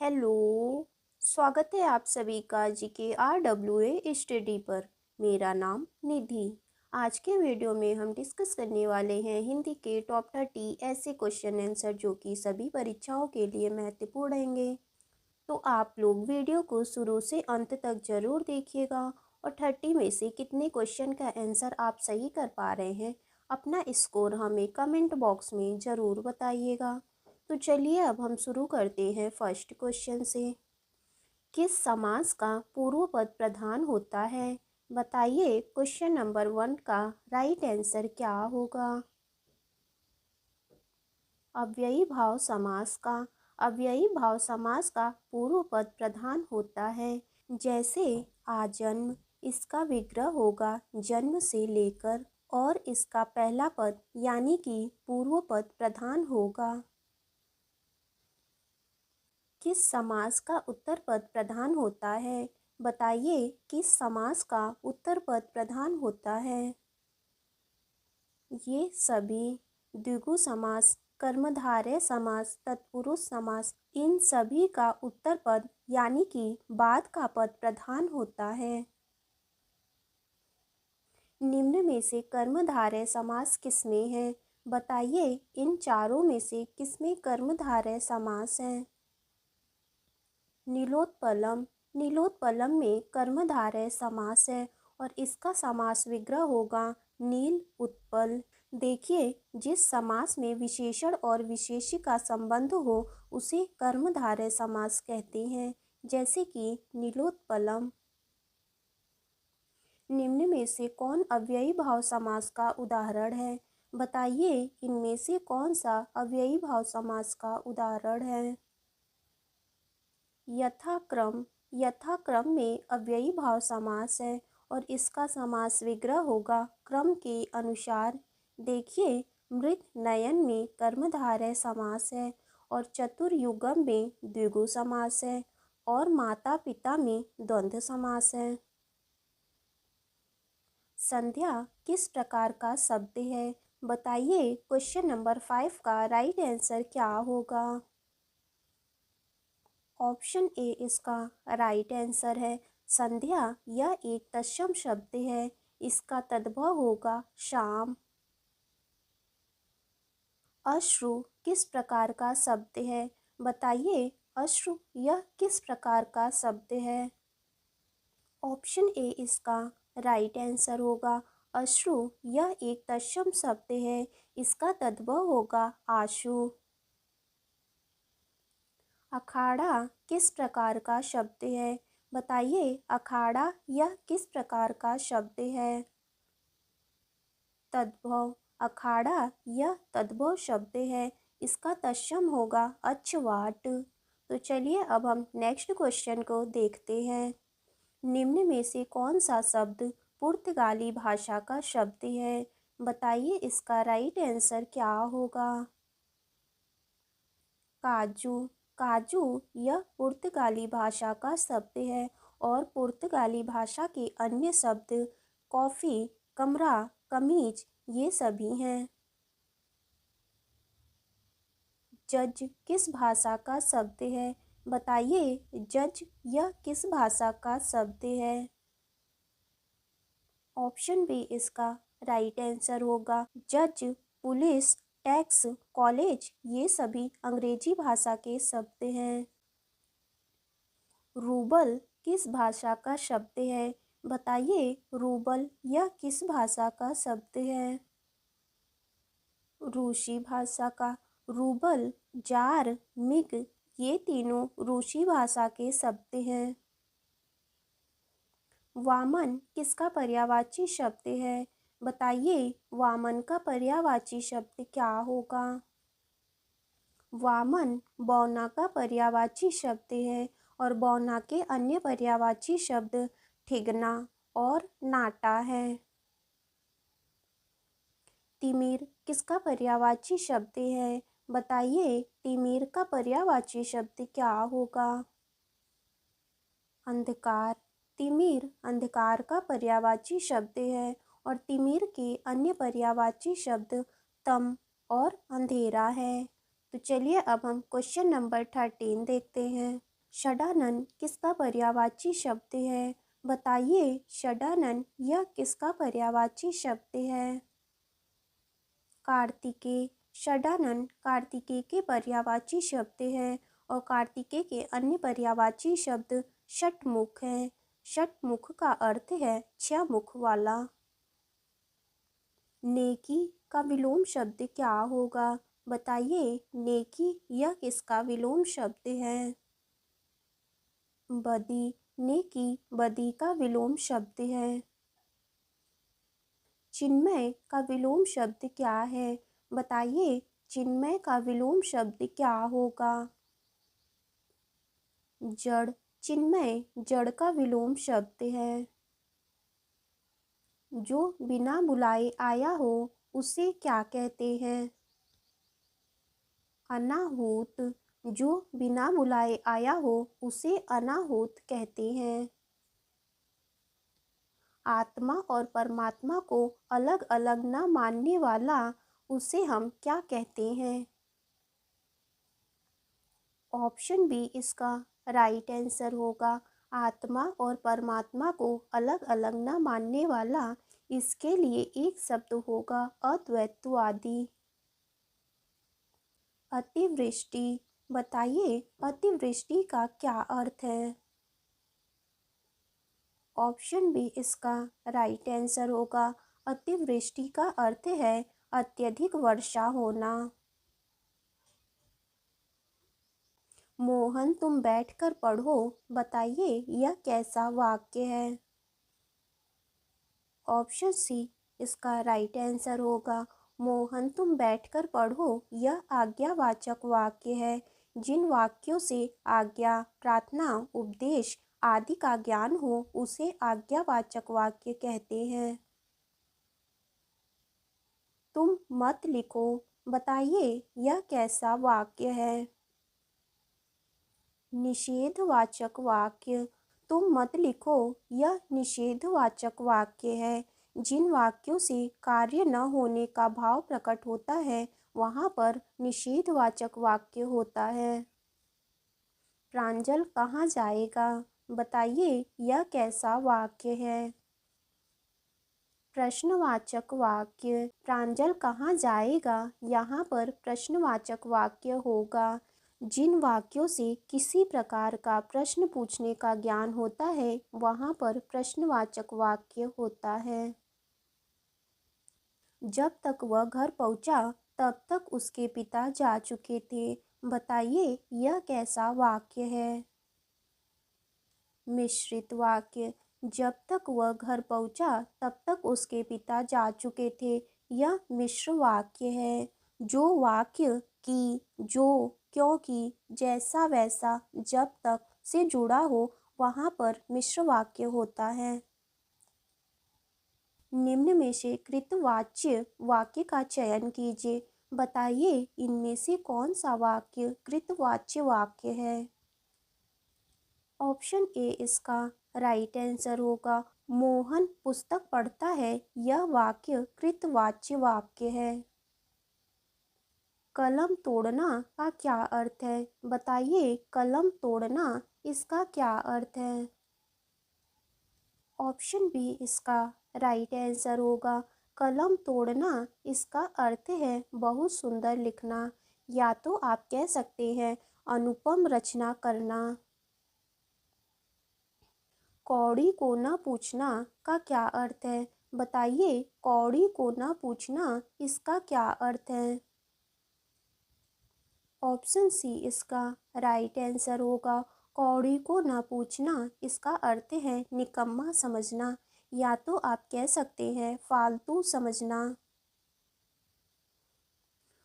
Hello. स्वागत है आप सभी का GKRWA स्टडी पर। मेरा नाम निधि। आज के वीडियो में हम डिस्कस करने वाले हैं हिंदी के टॉप 30 ऐसे क्वेश्चन आंसर जो कि सभी परीक्षाओं के लिए महत्वपूर्ण रहेंगे। तो आप लोग वीडियो को शुरू से अंत तक ज़रूर देखिएगा और 30 में से कितने क्वेश्चन का आंसर आप सही कर पा रहे हैं अपना स्कोर हमें कमेंट बॉक्स में ज़रूर बताइएगा। तो चलिए अब हम शुरू करते हैं फर्स्ट क्वेश्चन से। किस समास का पूर्व पद प्रधान होता है? बताइए क्वेश्चन नंबर 1 का राइट आंसर क्या होगा। अव्ययी भाव समास का पूर्व पद प्रधान होता है। जैसे आजन्म, इसका विग्रह होगा जन्म से लेकर और इसका पहला पद यानी कि पूर्व पद प्रधान होगा। किस समास का उत्तर पद प्रधान होता है? बताइए किस समास का उत्तर पद प्रधान होता है। ये सभी द्विगु समास, कर्मधारय समास, तत्पुरुष समास, इन सभी का उत्तर पद यानी कि बाद का पद प्रधान होता है। निम्न में से कर्मधारय समास किसमें है? बताइए इन चारों में से किसमें कर्मधारय समास है। नीलोत्पलम में कर्मधारय समास है और इसका समास विग्रह होगा नील उत्पल। देखिए जिस समास में विशेषण और विशेष्य का संबंध हो उसे कर्मधारय समास कहते हैं, जैसे कि नीलोत्पलम। निम्न में से कौन अव्ययी भाव समास का उदाहरण है? बताइए इनमें से कौन सा अव्ययी भाव समास का उदाहरण है। यथाक्रम में अव्ययी भाव समास है और इसका समास विग्रह होगा क्रम के अनुसार। देखिए मृत नयन में कर्मधारय समास है और चतुर्युगम में द्विगु समास है और माता पिता में द्वंद्व समास है। संध्या किस प्रकार का शब्द है? बताइए क्वेश्चन नंबर 5 का राइट आंसर क्या होगा। ऑप्शन ए इसका राइट आंसर है। संध्या यह एक तत्सम शब्द है, इसका तद्भव होगा शाम। अश्रु किस प्रकार का शब्द है? बताइए अश्रु यह किस प्रकार का शब्द है। ऑप्शन ए इसका राइट आंसर होगा। अश्रु यह एक तत्सम शब्द है, इसका तद्भव होगा आशु। अखाड़ा किस प्रकार का शब्द है? बताइए अखाड़ा यह किस प्रकार का शब्द है। तद्भव अखाड़ा यह तद्भव शब्द है, इसका तत्सम होगा अक्षवाट। तो चलिए अब हम नेक्स्ट क्वेश्चन को देखते हैं। निम्न में से कौन सा शब्द पुर्तगाली भाषा का शब्द है? बताइए इसका राइट आंसर क्या होगा। काजू यह पुर्तगाली भाषा का शब्द है और पुर्तगाली भाषा के अन्य शब्द कॉफ़ी, कमरा, कमीज ये सभी हैं। जज किस भाषा का शब्द है? बताइए जज यह किस भाषा का शब्द है। ऑप्शन बी इसका राइट आंसर होगा। जज, पुलिस, टैक्स, कॉलेज ये सभी अंग्रेजी भाषा के शब्द हैं। रूबल किस भाषा का शब्द है? बताइए रूबल यह किस भाषा का शब्द है। रूसी भाषा का। रूबल, जार, मिग ये तीनों रूसी भाषा के शब्द हैं। वामन किसका पर्यायवाची शब्द है? बताइए वामन का पर्यायवाची शब्द क्या होगा। वामन बौना का पर्यायवाची शब्द है और बौना के अन्य पर्यायवाची शब्द ठिगना और नाटा है। तिमिर किसका पर्यायवाची शब्द है? बताइए तिमिर का पर्यायवाची शब्द क्या होगा। अंधकार। तिमिर अंधकार का पर्यायवाची शब्द है और तिमिर के अन्य पर्यायवाची शब्द तम और अंधेरा है। तो चलिए अब हम क्वेश्चन नंबर 13 देखते हैं। षडानन किसका पर्यायवाची शब्द है? बताइए षडानन यह किसका पर्यायवाची शब्द है? कार्तिकेय। षडानन कार्तिकेय के पर्यायवाची शब्द है और कार्तिकेय के अन्य पर्यायवाची शब्द षटमुख है। षटमुख का अर्थ है 6 मुख वाला। नेकी का विलोम शब्द क्या होगा? बताइए नेकी यह किसका विलोम शब्द है? बदी। नेकी बदी का विलोम शब्द है। चिन्मय का विलोम शब्द क्या है? बताइए चिन्मय का विलोम शब्द क्या होगा? जड़। चिन्मय जड़ का विलोम शब्द है। जो बिना बुलाए आया हो उसे क्या कहते हैं? अनाहूत। जो बिना बुलाए आया हो उसे अनाहूत कहते हैं। आत्मा और परमात्मा को अलग अलग न मानने वाला उसे हम क्या कहते हैं? ऑप्शन बी इसका राइट आंसर होगा। आत्मा और परमात्मा को अलग अलग न मानने वाला, इसके लिए एक शब्द होगा अद्वैतवादी। अतिवृष्टि। बताइए अतिवृष्टि का क्या अर्थ है? ऑप्शन बी इसका राइट आंसर होगा। अतिवृष्टि का अर्थ है अत्यधिक वर्षा होना। मोहन तुम बैठकर पढ़ो। बताइए यह कैसा वाक्य है? ऑप्शन सी इसका राइट आंसर होगा। मोहन तुम बैठकर पढ़ो यह आज्ञावाचक वाक्य है। जिन वाक्यों से आज्ञा, प्रार्थना, उपदेश आदि का ज्ञान हो उसे आज्ञावाचक वाक्य कहते हैं। तुम मत लिखो। बताइए यह कैसा वाक्य है? निषेधवाचक वाक्य। तुम मत लिखो यह निषेधवाचक वाक्य है। जिन वाक्यों से कार्य न होने का भाव प्रकट होता है वहाँ पर निषेधवाचक वाक्य होता है। प्रांजल कहाँ जाएगा? बताइए यह कैसा वाक्य है? प्रश्नवाचक वाक्य। प्रांजल कहाँ जाएगा? यहाँ पर प्रश्नवाचक वाक्य होगा। जिन वाक्यों से किसी प्रकार का प्रश्न पूछने का ज्ञान होता है वहाँ पर प्रश्नवाचक वाक्य होता है। जब तक वह घर पहुँचा तब तक उसके पिता जा चुके थे। बताइए यह कैसा वाक्य है? मिश्रित वाक्य। जब तक वह घर पहुँचा तब तक उसके पिता जा चुके थे। यह मिश्र वाक्य है। जो वाक्य कि, जो, क्योंकि, जैसा वैसा, जब तक से जुड़ा हो वहाँ पर मिश्र वाक्य होता है। निम्न में से कृतवाच्य वाक्य का चयन कीजिए। बताइए इनमें से कौन सा वाक्य कृतवाच्य वाक्य है? ऑप्शन ए इसका राइट आंसर होगा। मोहन पुस्तक पढ़ता है यह वाक्य कृतवाच्य वाक्य है। कलम तोड़ना का क्या अर्थ है? बताइए कलम तोड़ना इसका क्या अर्थ है? ऑप्शन बी इसका राइट आंसर होगा। कलम तोड़ना इसका अर्थ है बहुत सुंदर लिखना, या तो आप कह सकते हैं अनुपम रचना करना। कौड़ी को न पूछना का क्या अर्थ है? बताइए कौड़ी को न पूछना इसका क्या अर्थ है? ऑप्शन सी इसका राइट आंसर होगा। कौड़ी को न पूछना इसका अर्थ है निकम्मा समझना, या तो आप कह सकते हैं फालतू समझना।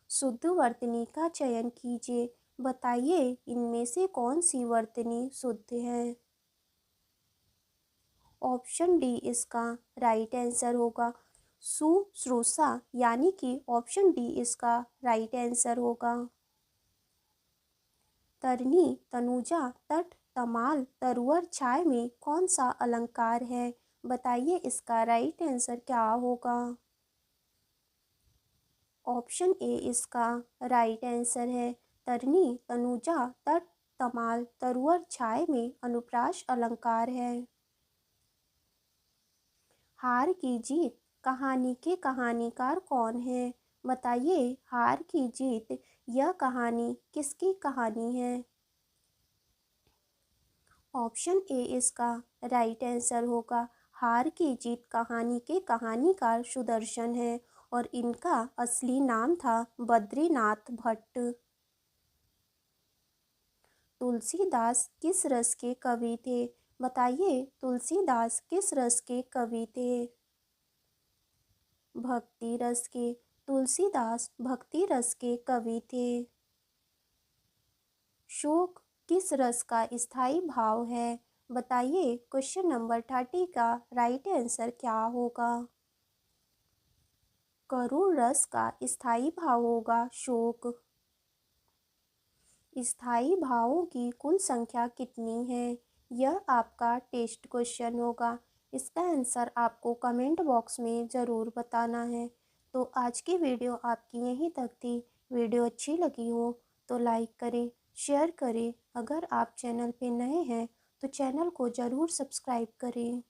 शुद्ध वर्तनी का चयन कीजिए। बताइए इनमें से कौन सी वर्तनी शुद्ध है? ऑप्शन डी इसका राइट आंसर होगा। शुश्रूषा यानी कि ऑप्शन डी इसका राइट आंसर होगा। तरनी, तनुजा, तट, तमाल, तरुवर, छाय में कौन सा अलंकार है? बताइए इसका राइट आंसर क्या होगा? ऑप्शन ए इसका राइट आंसर है। तरनी, तनुजा, तट, तमाल तरुअर छाए में अनुप्रास अलंकार है। हार की जीत कहानी के कहानीकार कौन है? बताइए, हार की जीत यह कहानी किसकी कहानी है? ऑप्शन ए इसका राइट आंसर होगा। हार की जीत कहानी के कहानीकार सुदर्शन है और इनका असली नाम था बद्रीनाथ भट्ट। तुलसीदास किस रस के कवि थे? बताइए, तुलसीदास किस रस के कवि थे? भक्ति रस के। तुलसीदास भक्ति रस के कवि थे। शोक किस रस का स्थायी भाव है? बताइए, क्वेश्चन नंबर 30 का राइट आंसर क्या होगा? करुण रस का स्थायी भाव होगा शोक। स्थायी भावों की कुल संख्या कितनी है? यह आपका टेस्ट क्वेश्चन होगा। इसका आंसर आपको कमेंट बॉक्स में ज़रूर बताना है। तो आज की वीडियो आपकी यहीं तक थी। वीडियो अच्छी लगी हो तो लाइक करें, शेयर करें। अगर आप चैनल पे नए हैं तो चैनल को ज़रूर सब्सक्राइब करें।